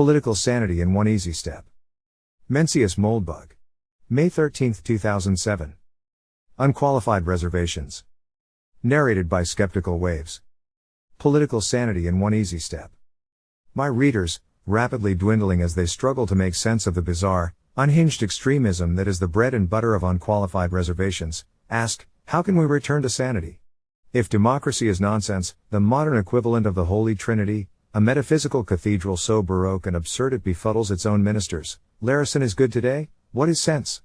Political Sanity in One Easy Step. Mencius Moldbug. May 13, 2007. Unqualified Reservations. Narrated by Skeptical Waves. Political Sanity in One Easy Step. My readers, rapidly dwindling as they struggle to make sense of the bizarre, unhinged extremism that is the bread and butter of unqualified reservations, ask, how can we return to sanity? If democracy is nonsense, the modern equivalent of the Holy Trinity, a metaphysical cathedral so baroque and absurd it befuddles its own ministers, Larison is good today, what is sense?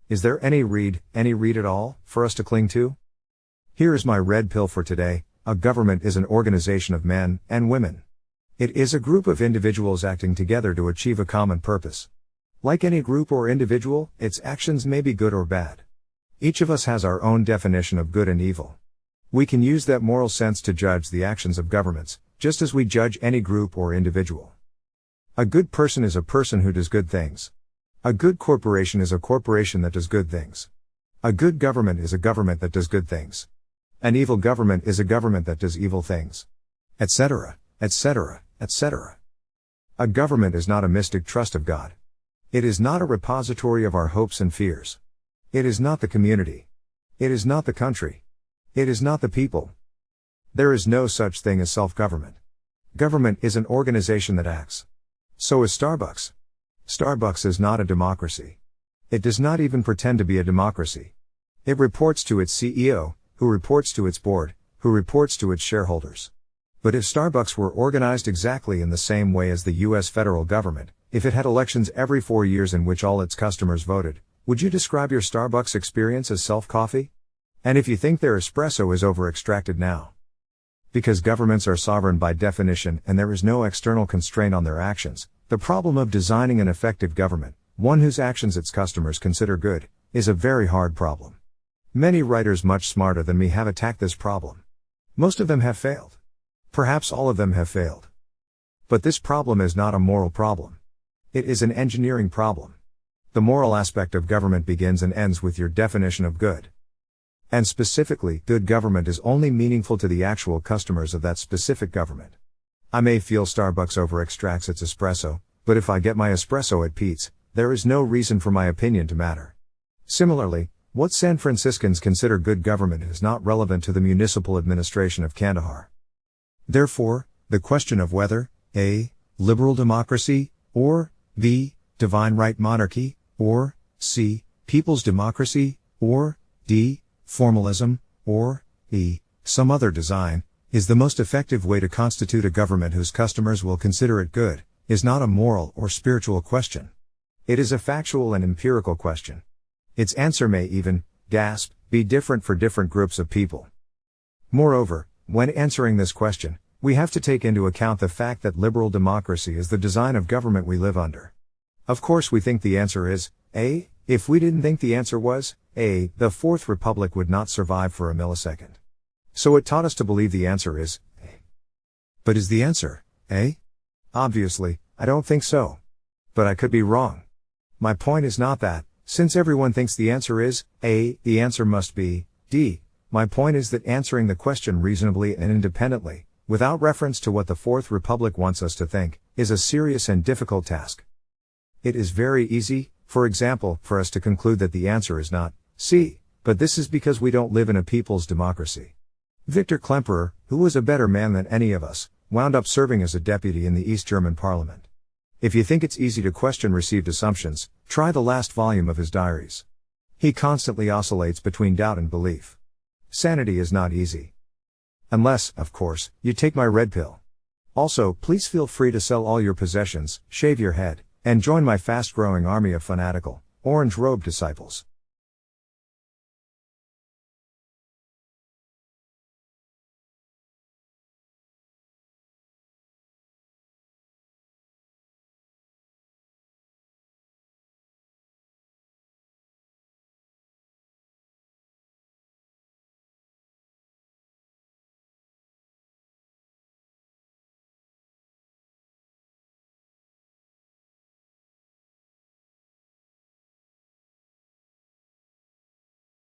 Is there any read at all, for us to cling to? Here is my red pill for today: a government is an organization of men and women. It is a group of individuals acting together to achieve a common purpose. Like any group or individual, its actions may be good or bad. Each of us has our own definition of good and evil. We can use that moral sense to judge the actions of governments, just as we judge any group or individual. A good person is a person who does good things. A good corporation is a corporation that does good things. A good government is a government that does good things. An evil government is a government that does evil things. Etc., etc., etc. A government is not a mystic trust of God. It is not a repository of our hopes and fears. It is not the community. It is not the country. It is not the people. There is no such thing as self-government. Government is an organization that acts. So is Starbucks. Starbucks is not a democracy. It does not even pretend to be a democracy. It reports to its CEO, who reports to its board, who reports to its shareholders. But if Starbucks were organized exactly in the same way as the US federal government, if it had elections every 4 years in which all its customers voted, would you describe your Starbucks experience as self-coffee? And if you think their espresso is over-extracted now? Because governments are sovereign by definition and there is no external constraint on their actions, the problem of designing an effective government, one whose actions its customers consider good, is a very hard problem. Many writers much smarter than me have attacked this problem. Most of them have failed. Perhaps all of them have failed. But this problem is not a moral problem. It is an engineering problem. The moral aspect of government begins and ends with your definition of good. And specifically, good government is only meaningful to the actual customers of that specific government. I may feel Starbucks over-extracts its espresso, but if I get my espresso at Pete's, there is no reason for my opinion to matter. Similarly, what San Franciscans consider good government is not relevant to the municipal administration of Kandahar. Therefore, the question of whether, A, liberal democracy, or, B, divine right monarchy, or, C, people's democracy, or, D, formalism, or, E, some other design, is the most effective way to constitute a government whose customers will consider it good, is not a moral or spiritual question. It is a factual and empirical question. Its answer may even, be different for different groups of people. Moreover, when answering this question, we have to take into account the fact that liberal democracy is the design of government we live under. Of course we think the answer is, A. If we didn't think the answer was, A, the Fourth Republic would not survive for a millisecond. So it taught us to believe the answer is, A. But is the answer, A? Obviously, I don't think so. But I could be wrong. My point is not that, since everyone thinks the answer is, A, the answer must be, D. My point is that answering the question reasonably and independently, without reference to what the Fourth Republic wants us to think, is a serious and difficult task. It is very easy, for example, for us to conclude that the answer is not C, but this is because we don't live in a people's democracy. Victor Klemperer, who was a better man than any of us, wound up serving as a deputy in the East German parliament. If you think it's easy to question received assumptions, try the last volume of his diaries. He constantly oscillates between doubt and belief. Sanity is not easy. Unless, of course, you take my red pill. Also, please feel free to sell all your possessions, shave your head, and join my fast-growing army of fanatical, orange-robed disciples.